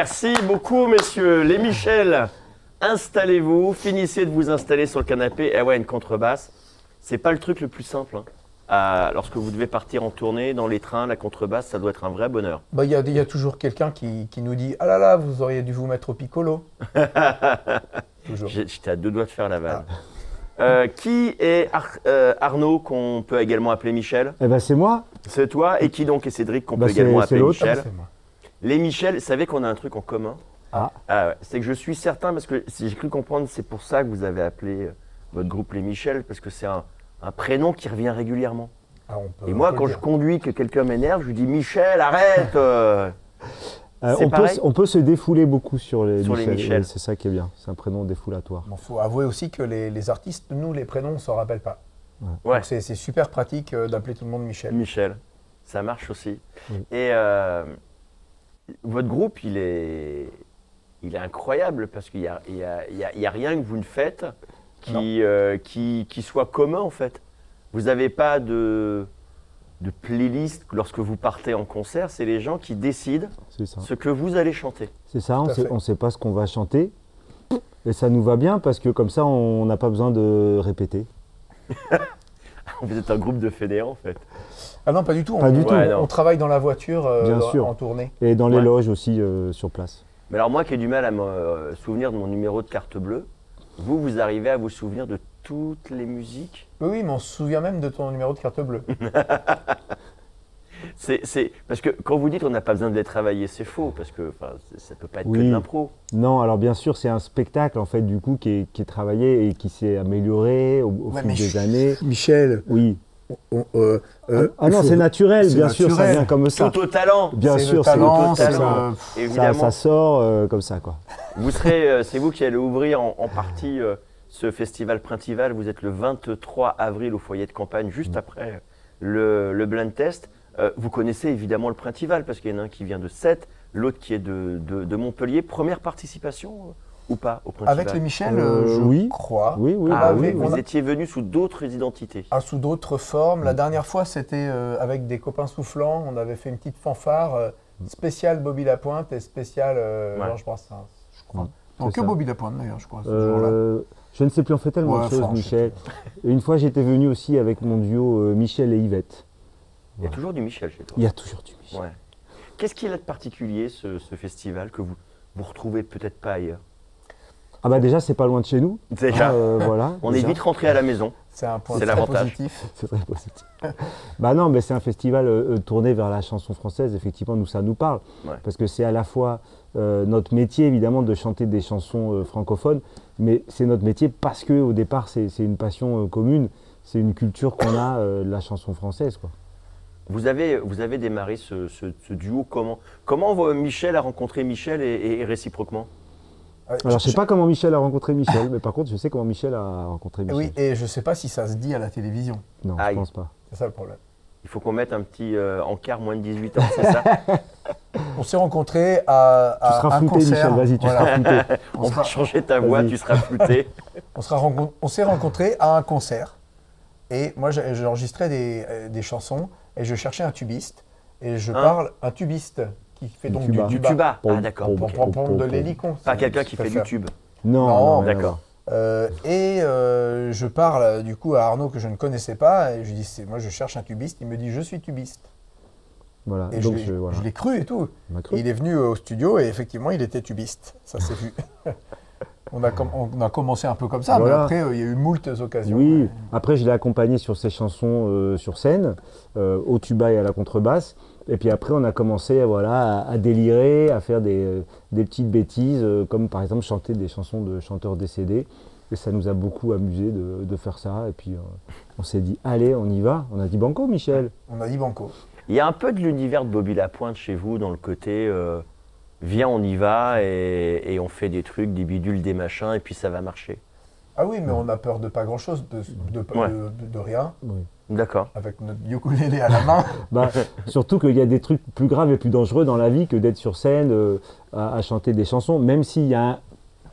Merci beaucoup, messieurs. Les Michel, installez-vous, finissez de vous installer sur le canapé. Eh ouais, une contrebasse, c'est pas le truc le plus simple. Lorsque vous devez partir en tournée, dans les trains, la contrebasse, ça doit être un vrai bonheur. Bah, y a toujours quelqu'un qui nous dit « Ah là là, vous auriez dû vous mettre au piccolo ». Toujours. J'étais à deux doigts de faire la vanne. Qui est Arnaud, qu'on peut également appeler Michel? Eh ben c'est moi. C'est toi. Et qui donc est Cédric, qu'on peut également appeler Michel? C'est moi. Les Michel, vous savez qu'on a un truc en commun? Ouais. C'est que je suis certain, parce que si j'ai cru comprendre, c'est pour ça que vous avez appelé votre groupe Les Michel, parce que c'est un prénom qui revient régulièrement. Et moi, quand je conduis, que quelqu'un m'énerve, je lui dis « Michel, arrête !» on peut se défouler beaucoup sur les Sur les Michel. Ouais, c'est ça qui est bien, c'est un prénom défoulatoire. Il faut avouer aussi que les artistes, nous, les prénoms, on ne s'en rappelle pas. Ouais. Donc c'est super pratique d'appeler tout le monde Michel. Michel, ça marche aussi. Oui. Et votre groupe, il est incroyable, parce qu'il n'y a rien que vous ne faites qui soit commun, en fait. Vous n'avez pas de playlist lorsque vous partez en concert, c'est les gens qui décident ce que vous allez chanter. C'est ça, on ne sait pas ce qu'on va chanter. Et ça nous va bien parce que comme ça, on n'a pas besoin de répéter. Vous êtes un groupe de fainéants, en fait. Ah non, pas du tout. On travaille dans la voiture en tournée. Et dans les loges aussi sur place. Mais alors moi qui ai du mal à me souvenir de mon numéro de carte bleue, vous arrivez à vous souvenir de toutes les musiques? Oui, mais on se souvient même de ton numéro de carte bleue. Parce que quand vous dites on n'a pas besoin de les travailler, c'est faux, parce que ça peut pas être que de l'impro. Non, alors bien sûr, c'est un spectacle en fait du coup qui est travaillé et qui s'est amélioré au fil des années. Michel. Oui. Non, c'est naturel, bien sûr, ça vient comme ça. Tout au talent. Bien sûr, c'est talent, évidemment. Ça sort comme ça, quoi. C'est vous qui allez ouvrir en partie ce festival Printival. Vous êtes le 23 avril au foyer de campagne, juste après le blind test. Vous connaissez évidemment le Printival, parce qu'il y en a un qui vient de Sète, l'autre qui est de Montpellier. Première participation ou pas au Printival? Avec les Michel, je crois. Oui. Vous étiez venu sous d'autres identités. Sous d'autres formes. La dernière fois, c'était avec des copains soufflants. On avait fait une petite fanfare spéciale Bobby Lapointe et spéciale Georges Brassens, je crois. Non, que Bobby Lapointe d'ailleurs, je crois, ce jour-là. Je ne sais plus, on fait tellement de choses, Michel. Une fois, j'étais venu aussi avec mon duo Michel et Yvette. Il y a toujours du Michel chez toi. Il y a toujours du Michel. Ouais. Qu'est-ce qu'il a de particulier, ce festival, que vous retrouvez peut-être pas ailleurs? Ah bah déjà, c'est pas loin de chez nous. Déjà. Voilà. On est vite rentré à la maison. C'est un point très positif. C'est très positif. Bah non, mais c'est un festival tourné vers la chanson française. Effectivement, nous, ça nous parle. Ouais. Parce que c'est à la fois notre métier, évidemment, de chanter des chansons francophones, mais c'est notre métier parce qu'au départ, c'est une passion commune. C'est une culture qu'on a de la chanson française, quoi. Vous avez démarré ce duo comment? Comment Michel a rencontré Michel et réciproquement? Alors, je ne sais pas comment Michel a rencontré Michel, mais par contre, je sais comment Michel a rencontré Michel. Oui, et je ne sais pas si ça se dit à la télévision. Non, je ne pense pas. C'est ça le problème. Il faut qu'on mette un petit encart moins de 18 ans, c'est ça? On s'est rencontrés à un concert. Tu seras flouté, Michel, vas-y, tu seras flouté. On va changer ta voix, tu seras flouté. On s'est rencontrés à un concert. Et moi, j'enregistrais des chansons et je cherchais un tubiste. Et je parle un tubiste qui fait donc du tuba. Ah d'accord. De l'hélicon. Pas quelqu'un qui fait du tube. Non, d'accord. Je parle du coup à Arnaud que je ne connaissais pas et je lui dis moi je cherche un tubiste. Il me dit je suis tubiste. Voilà. Et donc je l'ai cru et tout. Et il est venu au studio et effectivement il était tubiste. Ça s'est vu. On a commencé un peu comme ça, mais après il y a eu moult occasions. Oui, après je l'ai accompagné sur ses chansons sur scène, au tuba et à la contrebasse. Et puis après on a commencé à délirer, à faire des petites bêtises, comme par exemple chanter des chansons de chanteurs décédés. Et ça nous a beaucoup amusé de faire ça. Et puis on s'est dit allez, on y va. On a dit banco, Michel. On a dit banco. Il y a un peu de l'univers de Bobby Lapointe chez vous, dans le côté viens, on y va et on fait des trucs, des bidules, des machins, et puis ça va marcher. Ah oui, mais on a peur de pas grand-chose, de rien. Oui. D'accord. Avec notre ukulélé à la main. Surtout qu'il y a des trucs plus graves et plus dangereux dans la vie que d'être sur scène à chanter des chansons, même s'il y a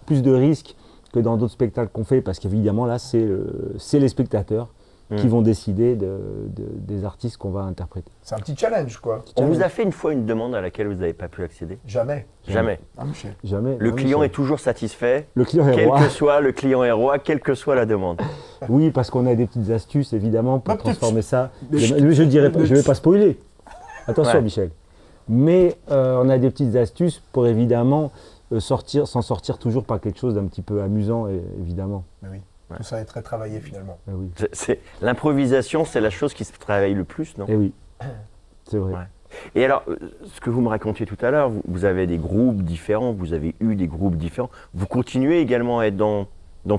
plus de risques que dans d'autres spectacles qu'on fait, parce qu'évidemment là, c'est les spectateurs qui vont décider des artistes qu'on va interpréter. C'est un petit challenge, quoi. On vous a fait une fois une demande à laquelle vous n'avez pas pu accéder? Jamais. Jamais. Ah, Michel. Jamais. Le client est toujours satisfait. Le client est quel roi. que soit le client est roi, quelle que soit la demande. Oui, parce qu'on a des petites astuces, évidemment, pour Bah, transformer ça. mais Je ne vais pas spoiler. Attention, Ouais. Michel. Mais on a des petites astuces pour évidemment s'en sortir toujours par quelque chose d'un petit peu amusant, évidemment. Mais oui, tout ça est très travaillé finalement. Eh oui. L'improvisation, c'est la chose qui se travaille le plus, non? Eh oui, c'est vrai. Ouais. Et alors, ce que vous me racontiez tout à l'heure, vous avez des groupes différents, vous avez eu des groupes différents. Vous continuez également à être dans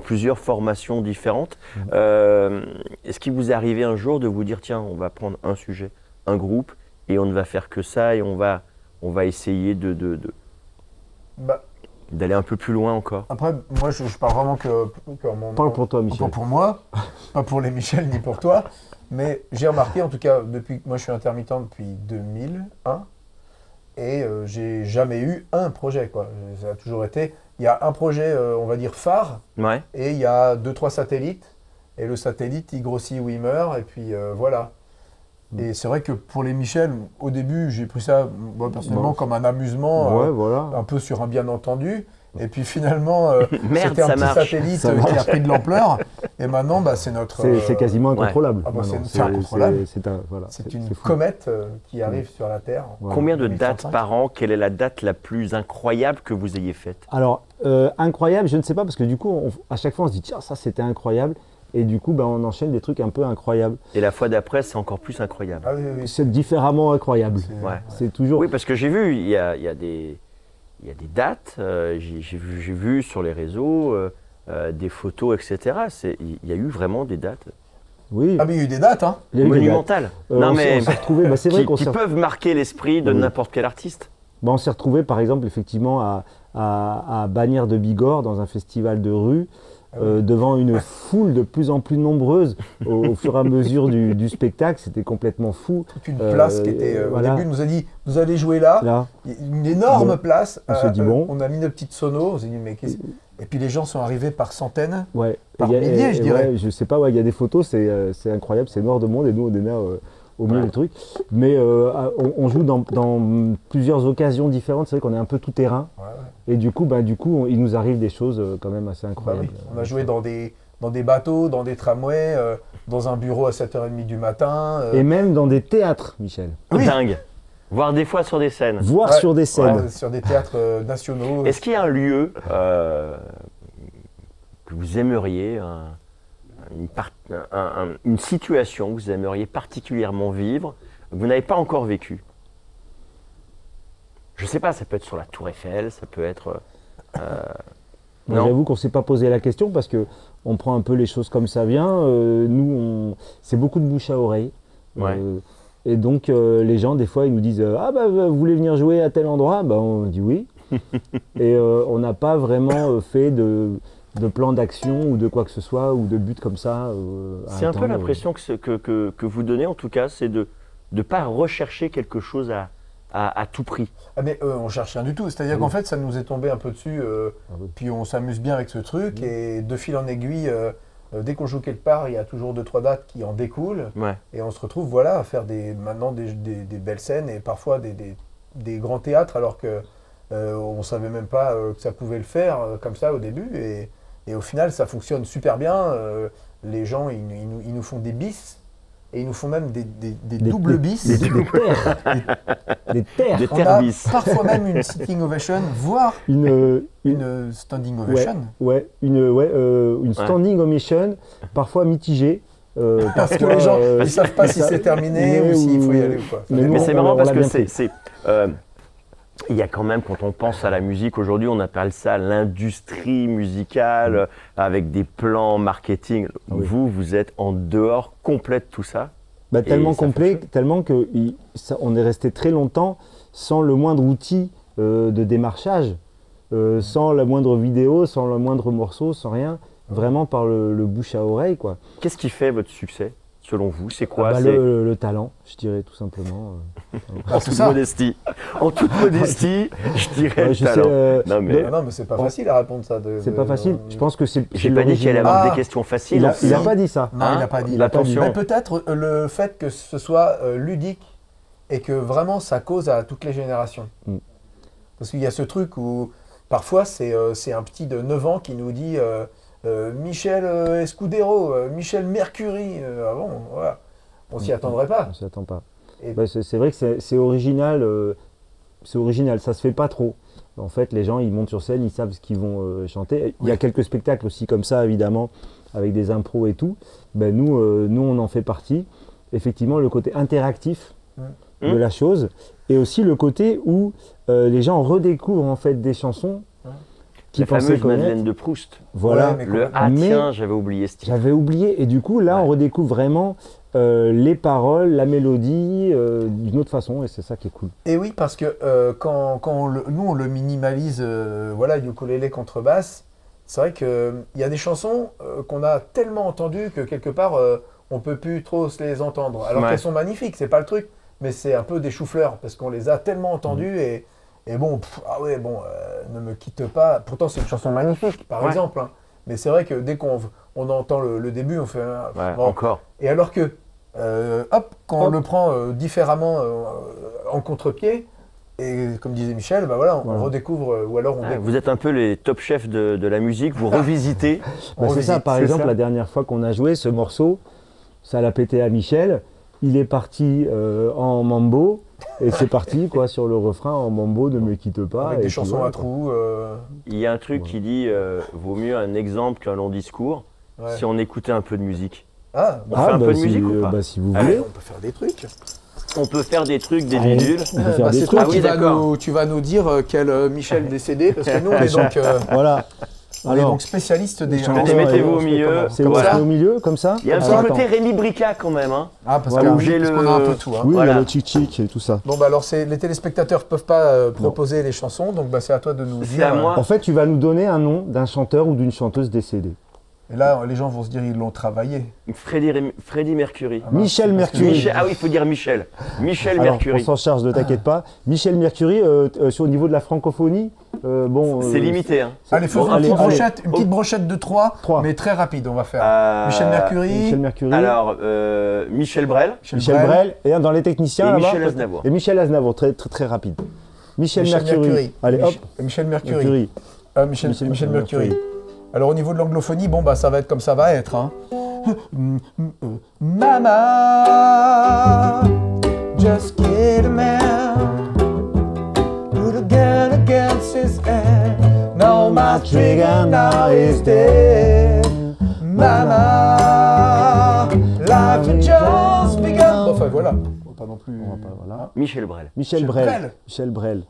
plusieurs formations différentes. Est-ce qu'il vous est arrivé un jour de vous dire, tiens, on va prendre un sujet, un groupe, et on ne va faire que ça, et on va essayer Bah, d'aller un peu plus loin encore? après, moi, je parle vraiment que Parle pour toi, Michel. Pas pour moi, pas pour les Michel ni pour toi. Mais j'ai remarqué, en tout cas, depuis que moi je suis intermittent depuis 2001, et j'ai jamais eu un projet, quoi. Ça a toujours été. Il y a un projet, on va dire phare, Ouais. et il y a 2-3 satellites. Et le satellite, il grossit ou il meurt, et puis voilà. Et c'est vrai que pour les Michel, au début, j'ai pris ça, moi personnellement, Bon. comme un amusement, Ouais, voilà. un peu sur un bien entendu. Et puis finalement, Merde, c'était un ça petit marche. satellite Ça qui a pris de l'ampleur. Et maintenant, bah, c'est notre. C'est quasiment incontrôlable. Ah bah, maintenant. c'est incontrôlable. Voilà, C'est une c'est fou. comète qui arrive sur la Terre. Voilà. Combien de 2105. dates par an? Quelle est la date la plus incroyable que vous ayez faite? Alors, incroyable, je ne sais pas, parce que du coup, à chaque fois, on se dit, tiens, ça, c'était incroyable. Et du coup, on enchaîne des trucs un peu incroyables. Et la fois d'après, c'est encore plus incroyable. Ah oui, oui, oui. C'est différemment incroyable. Ouais. C'est toujours... Oui, parce que j'ai vu, il y a des dates, j'ai vu sur les réseaux des photos, etc. Il y a eu vraiment des dates Oui, Ah mais il y a eu des dates, hein. il y a eu des dates. monumentales. Non, On mais s'est retrouvés, c'est vrai qu'on qui s'est peuvent marquer l'esprit de Oui. n'importe quel artiste. on s'est retrouvés, par exemple, effectivement, à Bagnères de Bigorre, dans un festival de rue, devant une foule de plus en plus nombreuse au fur et à mesure du spectacle. C'était complètement fou. Toute une place qui était. voilà. Au début, il nous a dit, vous allez jouer là. Là, Une énorme Bon. place. On s'est dit, bon. On a mis nos petites sonos. On s'est dit, mais qu'est-ce. Et puis les gens sont arrivés par centaines. ouais. Par Et milliers, je dirais. Ouais, je sais pas, ouais, il y a des photos, c'est incroyable, c'est mort de monde et nous on est là au milieu Ouais. du truc. Mais on joue dans plusieurs occasions différentes, c'est vrai qu'on est un peu tout terrain. Ouais, ouais. Et du coup, il nous arrive des choses quand même assez Bah incroyables. oui. On a joué dans des bateaux, dans des tramways, dans un bureau à 7h30 du matin. Et même dans des théâtres, Michel. Oui. Dingue. Voire des fois sur des scènes. Voire Ouais. sur des scènes. Ouais, sur des théâtres nationaux. Est-ce qu'il y a un lieu que vous aimeriez, une situation que vous aimeriez particulièrement vivre, que vous n'avez pas encore vécu? Je sais pas, ça peut être sur la Tour Eiffel, ça peut être... Moi, non. j'avoue qu'on ne s'est pas posé la question parce qu'on prend un peu les choses comme ça vient. Nous, c'est beaucoup de bouche à oreille. Ouais. Et donc, les gens, des fois, ils nous disent « Ah, bah, vous voulez venir jouer à tel endroit ?» On dit oui. Et on n'a pas vraiment fait de plan d'action ou de quoi que ce soit ou de but comme ça. C'est un peu l'impression que vous donnez, en tout cas, c'est de ne pas rechercher quelque chose à tout prix. Ah mais on cherche rien du tout. C'est-à-dire qu'en fait, ça nous est tombé un peu dessus. oui. Puis on s'amuse bien avec ce truc. Et de fil en aiguille, dès qu'on joue quelque part, il y a toujours 2-3 dates qui en découlent. Ouais. Et on se retrouve voilà, à faire maintenant des belles scènes et parfois des grands théâtres alors que on ne savait même pas que ça pouvait le faire comme ça au début. Et au final, ça fonctionne super bien. Les gens, ils nous font des bis. Et ils nous font même des doubles bis. Des terres. Des terres. Des On terres a bis. parfois même une sitting ovation, voire Une standing ovation. une standing ovation, parfois mitigée. Parce que parfois, les gens euh, ne savent pas si c'est terminé ou s'il faut y aller ou pas. Ça Mais dépend. Mais nous, c'est on marrant l'a parce que bien pris. il y a quand même, quand on pense à la musique aujourd'hui, on appelle ça l'industrie musicale avec des plans marketing. Ah oui. Vous êtes en dehors complet de tout ça. Bah, tellement ça complet, fonctionne. tellement qu'on est resté très longtemps sans le moindre outil de démarchage, sans la moindre vidéo, sans le moindre morceau, sans rien, vraiment par le bouche à oreille, quoi. Qu'est-ce qui fait votre succès? selon vous, c'est quoi? Le talent, je dirais tout simplement. En toute modestie. En toute modestie, je dirais le talent. Non, mais c'est pas facile à répondre ça. C'est pas facile. Je pense que c'est. J'ai pas dit qu'il allait avoir des questions faciles. Il n'a pas dit ça. Non, il n'a pas dit. Attention. Mais peut-être le fait que ce soit ludique et que vraiment ça cause à toutes les générations. Parce qu'il y a ce truc où parfois c'est un petit de 9 ans qui nous dit Michel Escudero, Michel Mercury. Ah bon, voilà. On s'y attendrait pas. On s'y attend pas. C'est vrai que c'est original. C'est original, ça se fait pas trop. En fait, les gens, ils montent sur scène, ils savent ce qu'ils vont chanter. Il y a quelques spectacles aussi comme ça, évidemment, avec des impros et tout. Nous, on en fait partie. Effectivement, le côté interactif de la chose, et aussi le côté où les gens redécouvrent en fait des chansons qui pensaient connaître. Madeleine de Proust. Voilà. Tiens, j'avais oublié ce titre. J'avais oublié, et du coup, là, on redécouvre vraiment les paroles, la mélodie d'une autre façon, et c'est ça qui est cool. Et oui, parce que quand nous on le minimalise, ukulélé, contrebasse, c'est vrai qu'il y a des chansons qu'on a tellement entendues que quelque part on peut plus trop se les entendre. Alors qu'elles sont magnifiques, c'est pas le truc, mais c'est un peu des choux-fleurs parce qu'on les a tellement entendues et bon, ne me quitte pas. Pourtant c'est une chanson magnifique, par exemple. Hein. Mais c'est vrai que dès qu'on entend le début, on fait encore. Et alors que quand on le prend différemment en contre-pied, et comme disait Michel, on redécouvre, ou alors on découvre. Vous êtes un peu les top chefs de la musique, vous revisitez. C'est ça, par exemple, la dernière fois qu'on a joué ce morceau, ça l'a pété à Michel, il est parti en mambo, et c'est parti sur le refrain en mambo, ne me quitte pas. Avec des chansons à trous. Il y a un truc qui dit, vaut mieux un exemple qu'un long discours, si on écoutait un peu de musique. On fait un peu de musique ou pas? Si vous voulez. On peut faire des trucs. On peut faire des trucs, des bidules. C'est toi tu vas nous dire quel Michel décédé, parce que nous on est donc, on est donc spécialistes des chanteurs. Mettez-vous au milieu. C'est au milieu, comme ça. Il y a un petit côté Rémi Brica quand même. Hein. Parce qu'on a un peu tout. Oui, il y a le tchic et tout ça. Bon, alors les téléspectateurs ne peuvent pas proposer les chansons, donc c'est à toi de nous dire. C'est à moi. En fait, tu vas nous donner un nom d'un chanteur ou d'une chanteuse décédée. Et là, les gens vont se dire ils l'ont travaillé. Freddie Mercury. Michel Mercury. Ah oui, il faut dire Michel. Michel Mercury. On s'en charge, ne t'inquiète pas. Michel Mercury, au niveau de la francophonie, c'est limité. Hein. Allez, faisons une petite brochette de 3, mais très rapide, on va faire. Michel Mercury. Alors, Michel Brel. Michel Brel. Et dans les techniciens, là-bas. Michel Aznavour. Et Michel Aznavour, très, très, très rapide. Michel Mercury. Allez, hop. Michel Mercury. Michel Mercury. Alors au niveau de l'anglophonie, ça va être comme ça va être. Hein. Mama, just killed a man, put a gun against his head, now my trigger now is dead. Mama, life has just begun. Enfin voilà. Pas non plus. Voilà. Michel Brel. Michel Brel. Michel Brel.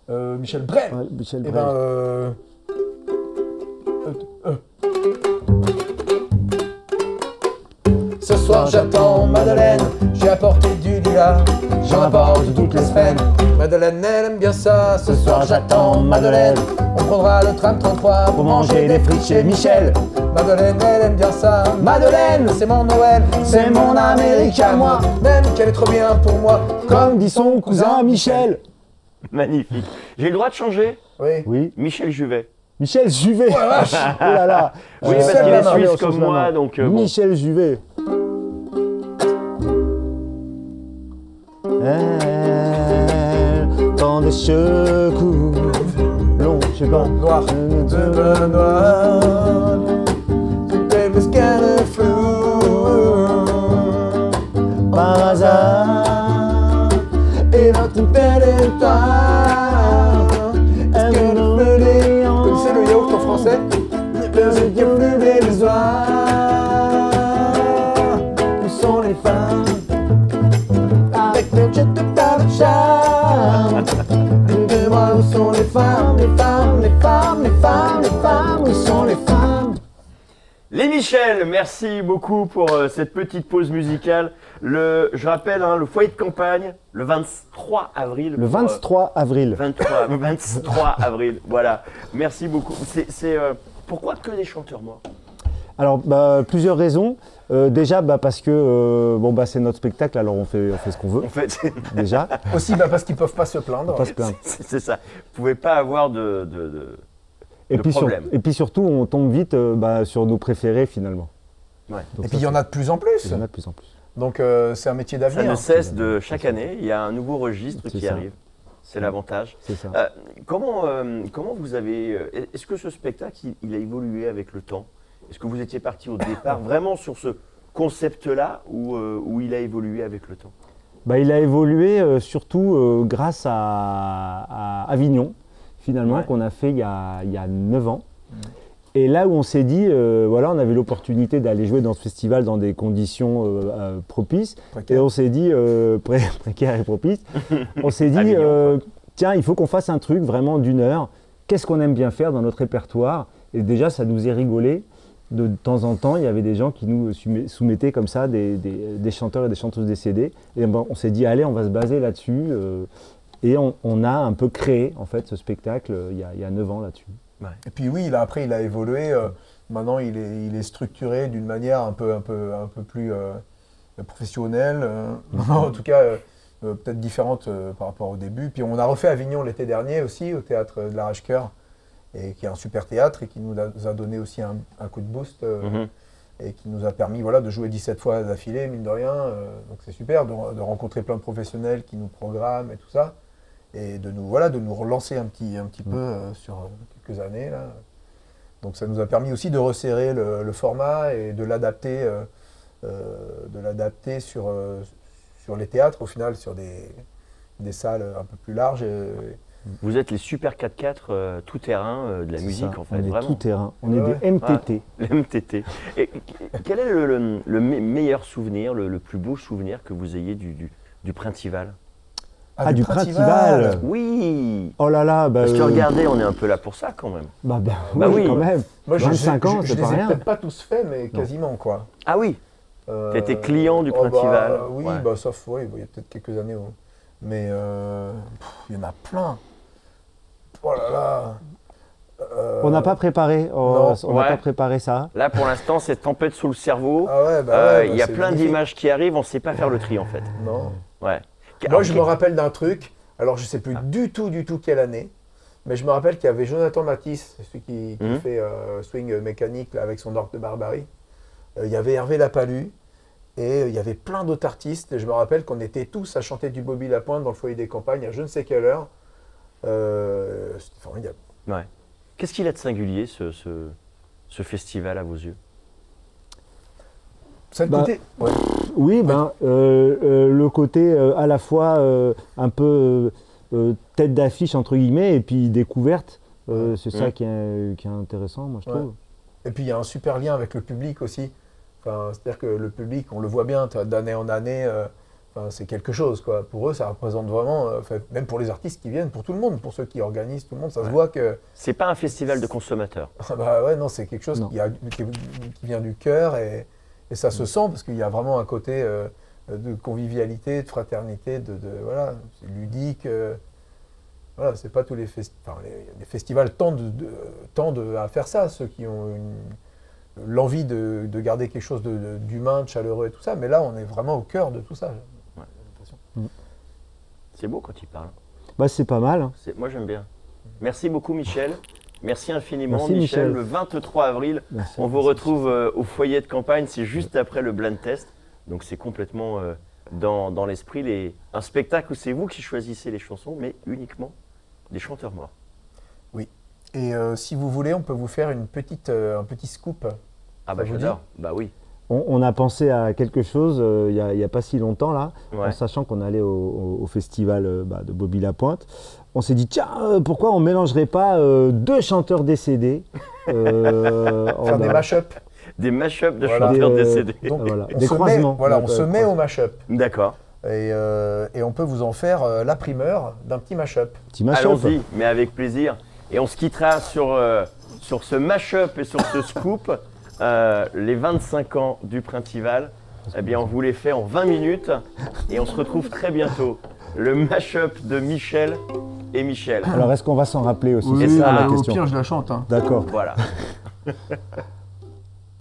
Ce soir j'attends Madeleine, j'ai apporté du lilas, j'en apporte toutes les semaines. Madeleine elle aime bien ça, ce soir j'attends Madeleine. On prendra le tram 33 pour manger des frites chez Michel. Madeleine elle aime bien ça, Madeleine c'est mon Noël, c'est mon Amérique à moi, même qu'elle est trop bien pour moi, comme dit son cousin Michel. Magnifique. J'ai le droit de changer? Oui. Michel Juvet. Michel Juvet. Oh là là. Oui, parce qu'il est suisse comme moi, donc Michel Juvet. Quand des cheveux longs, je sais pas, noir, tout est scanner flou, par hasard, et là tout est temps. Est-ce que le bleu des vous connaissez le yaourt en français? Le bleu des besoins. Où sont les femmes? Avec le jet de ta charme. Dis-moi où sont les femmes, les femmes, les femmes, les femmes, les femmes, où sont les femmes? Les Michel, merci beaucoup pour cette petite pause musicale. Je rappelle, le foyer de campagne, le 23 avril. Le 23 avril. 23 avril, voilà. Merci beaucoup. Pourquoi que des chanteurs morts? Alors, plusieurs raisons. Déjà, parce que c'est notre spectacle, alors on fait ce qu'on veut. En fait, déjà. Aussi parce qu'ils ne peuvent pas se plaindre. C'est ça. Vous ne pouvez pas avoir de problème. Et puis surtout, on tombe vite sur nos préférés finalement. Ouais. Et puis il y en a de plus en plus. Il y en a de plus en plus. Donc c'est un métier d'avenir. Ça ne cesse de chaque année, il y a un nouveau registre qui arrive. C'est l'avantage. C'est ça. Comment vous avez... Est-ce que ce spectacle, il a évolué avec le temps? Est-ce que vous étiez parti au départ vraiment sur ce concept-là ou il a évolué avec le temps? Il a évolué surtout grâce à Avignon, finalement, qu'on a fait il y a 9 ans. Et là où on s'est dit, on avait l'opportunité d'aller jouer dans ce festival dans des conditions propices. Précaire. Et on s'est dit, précaire et propice, on s'est dit, tiens, il faut qu'on fasse un truc vraiment d'1 heure. Qu'est-ce qu'on aime bien faire dans notre répertoire? Et déjà, ça nous est rigolé. De temps en temps, il y avait des gens qui nous soumettaient comme ça des chanteurs et des chanteuses décédés. Et on s'est dit, allez, on va se baser là-dessus. Et on a un peu créé, en fait, ce spectacle il y a 9 ans là-dessus. Ouais. Et puis oui, après, il a évolué. Maintenant, il est structuré d'une manière un peu plus professionnelle. En tout cas, peut-être différente par rapport au début. Puis on a refait Avignon l'été dernier aussi, au Théâtre de l'Arrache-Cœur, et qui est un super théâtre et qui nous a donné aussi un coup de boost et qui nous a permis de jouer 17 fois d'affilée, mine de rien. Donc c'est super de rencontrer plein de professionnels qui nous programment et tout ça. Et de nous relancer un petit peu sur quelques années. Là. Donc ça nous a permis aussi de resserrer le format et de l'adapter sur les théâtres, au final, sur des salles un peu plus larges. Vous êtes les super 4x4 tout-terrain de la musique, en fait. On est vraiment. Tout-terrain, on est des MTT. Le MTT. Et quel est le meilleur souvenir, le plus beau souvenir que vous ayez du Printival? Du Printival. Oui. Oh là là. Parce que regardez, on est un peu là pour ça quand même. Oui, quand même. Moi, 25 ans, c'est pas rien. Je les ai peut-être pas tous faits, mais quasiment quoi. Ah oui. Tu étais client du Printival. Oui, sauf il y a peut-être quelques années. Mais il y en a plein. Oh là là. On n'a pas préparé. On n'a pas préparé ça. Là, pour l'instant, c'est tempête sous le cerveau. Il y a plein d'images qui arrivent. On ne sait pas faire le tri en fait. Non. Ouais. Moi, je me rappelle d'un truc, alors je ne sais plus du tout quelle année, mais je me rappelle qu'il y avait Jonathan Matisse, celui qui fait swing mécanique là, avec son orgue de barbarie. Il y avait Hervé Lapalu et il y avait plein d'autres artistes. Et je me rappelle qu'on était tous à chanter du Bobby Lapointe dans le foyer des campagnes à je ne sais quelle heure. C'était formidable. Ouais. Qu'est-ce qu'il a de singulier, ce festival à vos yeux? Oui, le côté à la fois un peu tête d'affiche entre guillemets et puis découverte, c'est ça qui est intéressant, moi je trouve. Et puis il y a un super lien avec le public aussi. C'est-à-dire que le public, on le voit bien d'année en année, c'est quelque chose quoi. Pour eux, ça représente vraiment, même pour les artistes qui viennent, pour tout le monde, pour ceux qui organisent, tout le monde, ça se voit que. C'est pas un festival de consommateurs. Non, c'est quelque chose qui vient du cœur et ça se sent parce qu'il y a vraiment un côté de convivialité, de fraternité, c'est ludique. C'est pas tous les festivals. Les festivals tendent à faire ça, ceux qui ont l'envie de garder quelque chose d'humain, de chaleureux et tout ça. Mais là, on est vraiment au cœur de tout ça. J'ai l'impression. C'est beau quand il parle. C'est pas mal. Hein. Moi, j'aime bien. Merci beaucoup, Michel. Merci infiniment, Michel. Le 23 avril, on vous retrouve au foyer de campagne. C'est juste après le blind test. Donc, c'est complètement dans l'esprit. Un spectacle où c'est vous qui choisissez les chansons, mais uniquement des chanteurs morts. Oui. Et si vous voulez, on peut vous faire un petit scoop. Ah bah j'adore. Bah oui. On a pensé à quelque chose il n'y a pas si longtemps, là, en sachant qu'on allait au festival de Bobby Lapointe. On s'est dit, tiens, pourquoi on ne mélangerait pas 2 chanteurs décédés faire des mash-up. Des mash-up de chanteurs décédés. Donc, des croisements. On se met au mash-up. D'accord. Et on peut vous en faire la primeur d'un petit mash-up. Allons-y, mais avec plaisir. Et on se quittera sur ce mash-up et sur ce scoop. Les 25 ans du Printival, on vous les fait en 20 minutes et on se retrouve très bientôt. Le mash-up de Michel et Michel. Alors, est-ce qu'on va s'en rappeler aussi? Oui, la question. Au pire, je la chante. Hein. D'accord. Voilà.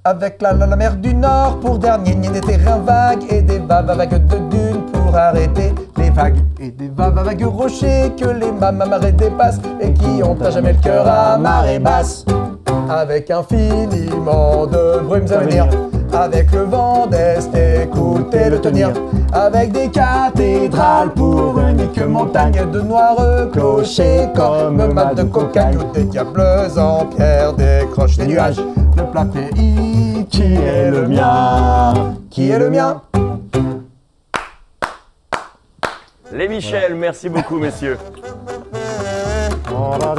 Avec la mer du Nord pour dernier, des terrains vagues et des vagues de dunes pour arrêter les vagues. Et des vagues rochers que les marées dépassent et qui ont à jamais le cœur à marée basse. Avec infiniment de brumes à venir, avec le vent d'Est, écoutez le tenir. Avec des cathédrales pour unique montagne, de noirs clochers comme mat de cocagne, ou des diables en pierre décrochent des nuages. Le plat pays qui est le mien, qui est le mien. Les Michel, merci beaucoup messieurs. Voilà.